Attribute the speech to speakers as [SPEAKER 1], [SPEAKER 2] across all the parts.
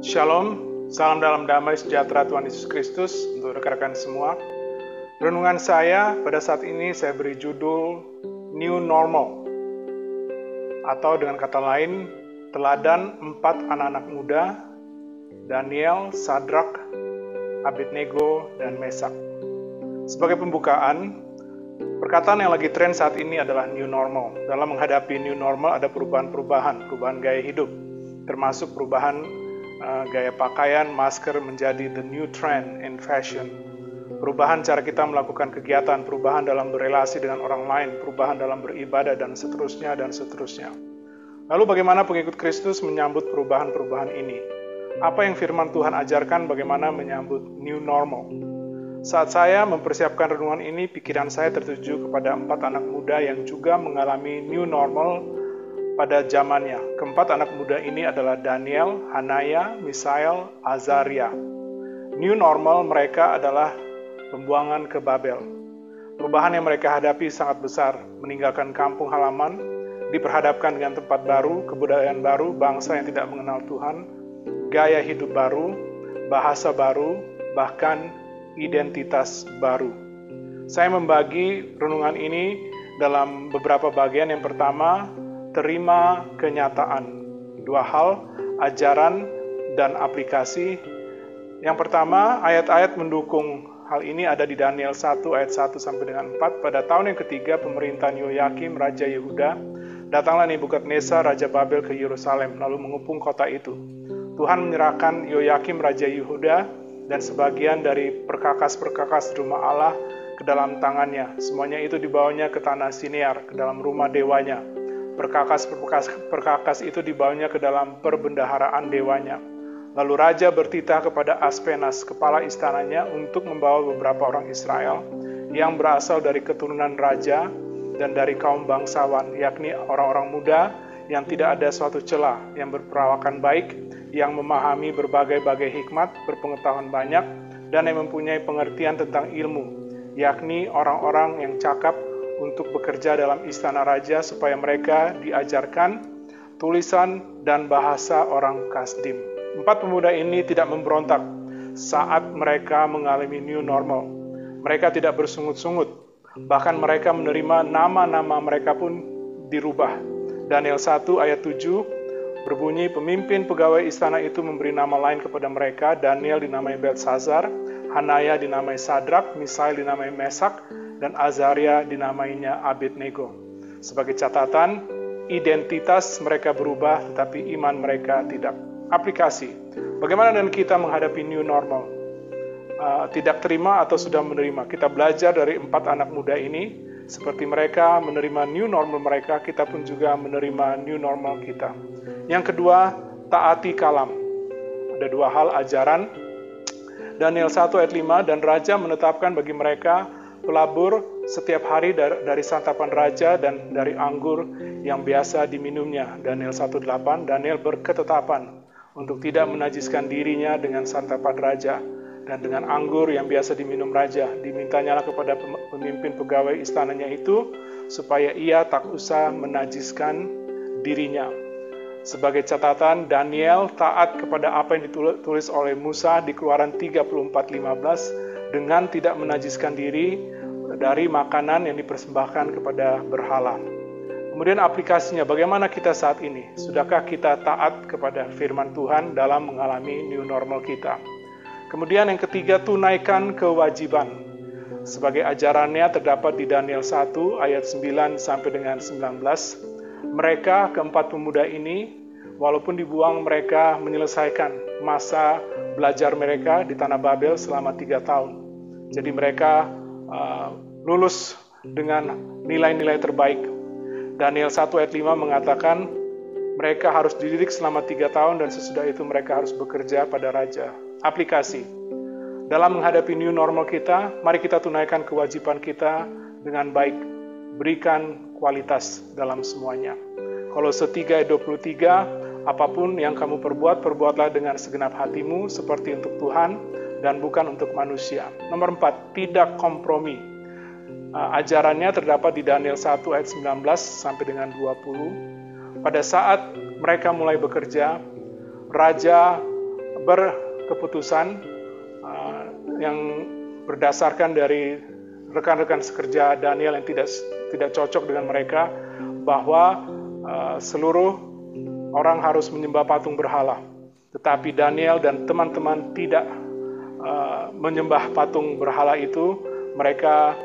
[SPEAKER 1] Shalom, salam dalam damai sejahtera Tuhan Yesus Kristus untuk rekan-rekan semua. Renungan saya pada saat ini saya beri judul New Normal, atau dengan kata lain, teladan 4 anak-anak muda, Daniel, Sadrak, Abednego, dan Mesak. Sebagai pembukaan, perkataan yang lagi tren saat ini adalah New Normal. Dalam menghadapi New Normal ada perubahan gaya hidup, termasuk perubahan gaya pakaian, masker menjadi the new trend in fashion. Perubahan cara kita melakukan kegiatan, perubahan dalam berelasi dengan orang lain, perubahan dalam beribadah, dan seterusnya, dan seterusnya. Lalu bagaimana pengikut Kristus menyambut perubahan-perubahan ini? Apa yang firman Tuhan ajarkan bagaimana menyambut new normal? Saat saya mempersiapkan renungan ini, pikiran saya tertuju kepada 4 anak muda yang juga mengalami new normal pada zamannya. Keempat anak muda ini adalah Daniel, Hanaya, Misael, Azaria. New normal mereka adalah pembuangan ke Babel. Perubahan yang mereka hadapi sangat besar, meninggalkan kampung halaman, diperhadapkan dengan tempat baru, kebudayaan baru, bangsa yang tidak mengenal Tuhan, gaya hidup baru, bahasa baru, bahkan identitas baru. Saya membagi renungan ini dalam beberapa bagian. Yang pertama, terima kenyataan. 2 hal, ajaran dan aplikasi. Yang pertama, ayat-ayat mendukung hal ini ada di Daniel 1 ayat 1 sampai dengan 4. Pada tahun yang ketiga pemerintahan Yoyakim Raja Yehuda, datanglah Nebukadnezar Raja Babel ke Yerusalem lalu mengepung kota itu. Tuhan menyerahkan Yoyakim Raja Yehuda dan sebagian dari perkakas-perkakas rumah Allah ke dalam tangannya. Semuanya itu dibawanya ke tanah Sinear, ke dalam rumah dewanya. Perkakas itu dibawanya ke dalam perbendaharaan dewanya. Lalu raja bertitah kepada Aspenas, kepala istananya, untuk membawa beberapa orang Israel yang berasal dari keturunan raja dan dari kaum bangsawan, yakni orang-orang muda yang tidak ada suatu celah, yang berperawakan baik, yang memahami berbagai-bagai hikmat, berpengetahuan banyak, dan yang mempunyai pengertian tentang ilmu, yakni orang-orang yang cakap untuk bekerja dalam istana raja supaya mereka diajarkan tulisan dan bahasa orang Kasdim. 4 pemuda ini tidak memberontak saat mereka mengalami new normal. Mereka tidak bersungut-sungut, bahkan mereka menerima nama-nama mereka pun dirubah. Daniel 1 ayat 7 berbunyi, pemimpin pegawai istana itu memberi nama lain kepada mereka. Daniel dinamai Beltsazar, Hanaya dinamai Sadrak, Misael dinamai Mesak, dan Azaria dinamainya Abednego. Sebagai catatan, identitas mereka berubah, tetapi iman mereka tidak. Aplikasi, bagaimana dengan kita menghadapi new normal? Tidak terima atau sudah menerima? Kita belajar dari 4 anak muda ini, seperti mereka menerima new normal mereka, kita pun juga menerima new normal kita. Yang kedua, taati kalam. Ada 2 hal, ajaran. Daniel 1 ayat 5, dan raja menetapkan bagi mereka pelabur setiap hari dari santapan raja dan dari anggur yang biasa diminumnya. Daniel 1:8, Daniel berketetapan untuk tidak menajiskan dirinya dengan santapan raja dan dengan anggur yang biasa diminum raja. Dimintanyalah kepada pemimpin pegawai istananya itu supaya ia tak usah menajiskan dirinya. Sebagai catatan, Daniel taat kepada apa yang ditulis oleh Musa di Keluaran 34:15 dengan tidak menajiskan diri dari makanan yang dipersembahkan kepada berhala. Kemudian aplikasinya, bagaimana kita saat ini? Sudahkah kita taat kepada firman Tuhan dalam mengalami new normal kita? Kemudian yang ketiga, tunaikan kewajiban. Sebagai ajarannya terdapat di Daniel 1 ayat 9 sampai dengan 19. Mereka, keempat pemuda ini, walaupun dibuang, mereka menyelesaikan masa belajar mereka di tanah Babel selama 3 tahun. Jadi mereka lulus dengan nilai-nilai terbaik. Daniel 1 ayat 5 mengatakan mereka harus dididik selama 3 tahun dan sesudah itu mereka harus bekerja pada raja. Aplikasi. Dalam menghadapi new normal kita, mari kita tunaikan kewajiban kita dengan baik. Berikan kualitas dalam semuanya. Kolose 3 ayat 23, apapun yang kamu perbuat, perbuatlah dengan segenap hatimu seperti untuk Tuhan dan bukan untuk manusia. Nomor 4, tidak kompromi. Ajarannya terdapat di Daniel 1 ayat 19 sampai dengan 20. Pada saat mereka mulai bekerja, raja berkeputusan yang berdasarkan dari rekan-rekan sekerja Daniel yang tidak cocok dengan mereka, bahwa seluruh orang harus menyembah patung berhala. Tetapi Daniel dan teman-teman tidak menyembah patung berhala itu, mereka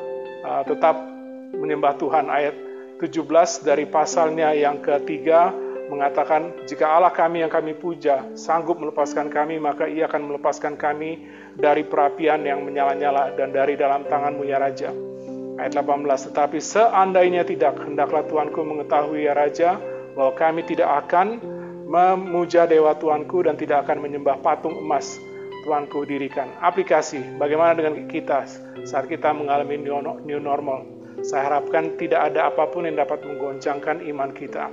[SPEAKER 1] tetap menyembah Tuhan. Ayat 17 dari pasalnya yang ketiga mengatakan, jika Allah kami yang kami puja sanggup melepaskan kami, maka Ia akan melepaskan kami dari perapian yang menyala-nyala dan dari dalam tanganmu ya Raja. Ayat 18, tetapi seandainya tidak, hendaklah Tuanku mengetahui ya Raja, bahwa kami tidak akan memuja dewa Tuanku dan tidak akan menyembah patung emas Tuanku dirikan. Aplikasi, bagaimana dengan kita saat kita mengalami new normal? Saya harapkan tidak ada apapun yang dapat menggoncangkan iman kita.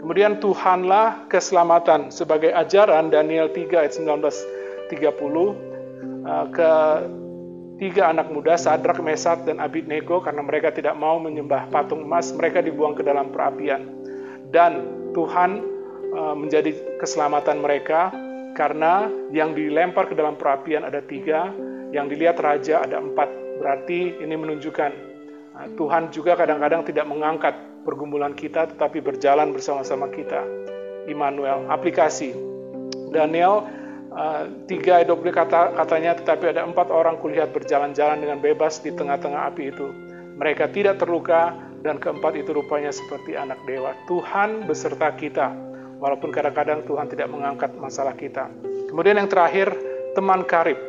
[SPEAKER 1] Kemudian Tuhanlah keselamatan sebagai ajaran Daniel 3 ayat 19-30, ketiga anak muda Sadrak, Mesat, dan Abednego, karena mereka tidak mau menyembah patung emas, mereka dibuang ke dalam perapian. Dan Tuhan menjadi keselamatan mereka, karena yang dilempar ke dalam perapian ada 3, yang dilihat raja ada 4. Berarti ini menunjukkan Tuhan juga kadang-kadang tidak mengangkat pergumulan kita, tetapi berjalan bersama-sama kita. Immanuel. Aplikasi. Daniel 3 ayat 20 katanya, tetapi ada 4 orang kulihat berjalan-jalan dengan bebas di tengah-tengah api itu. Mereka tidak terluka, dan keempat itu rupanya seperti anak dewa. Tuhan beserta kita, walaupun kadang-kadang Tuhan tidak mengangkat masalah kita. Kemudian yang terakhir, teman karib.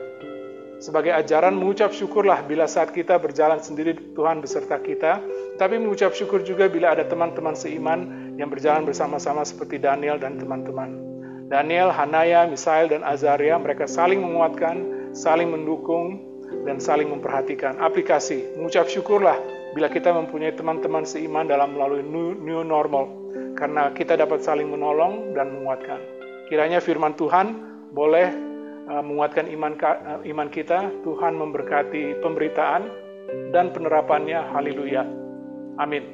[SPEAKER 1] Sebagai ajaran, mengucap syukurlah bila saat kita berjalan sendiri Tuhan beserta kita, tapi mengucap syukur juga bila ada teman-teman seiman yang berjalan bersama-sama seperti Daniel dan teman-teman. Daniel, Hanaya, Misael, dan Azaria, mereka saling menguatkan, saling mendukung, dan saling memperhatikan. Aplikasi, mengucap syukurlah bila kita mempunyai teman-teman seiman dalam melalui new normal, karena kita dapat saling menolong dan menguatkan. Kiranya firman Tuhan boleh menguatkan iman kita. Tuhan memberkati pemberitaan dan penerapannya. Haleluya. Amin.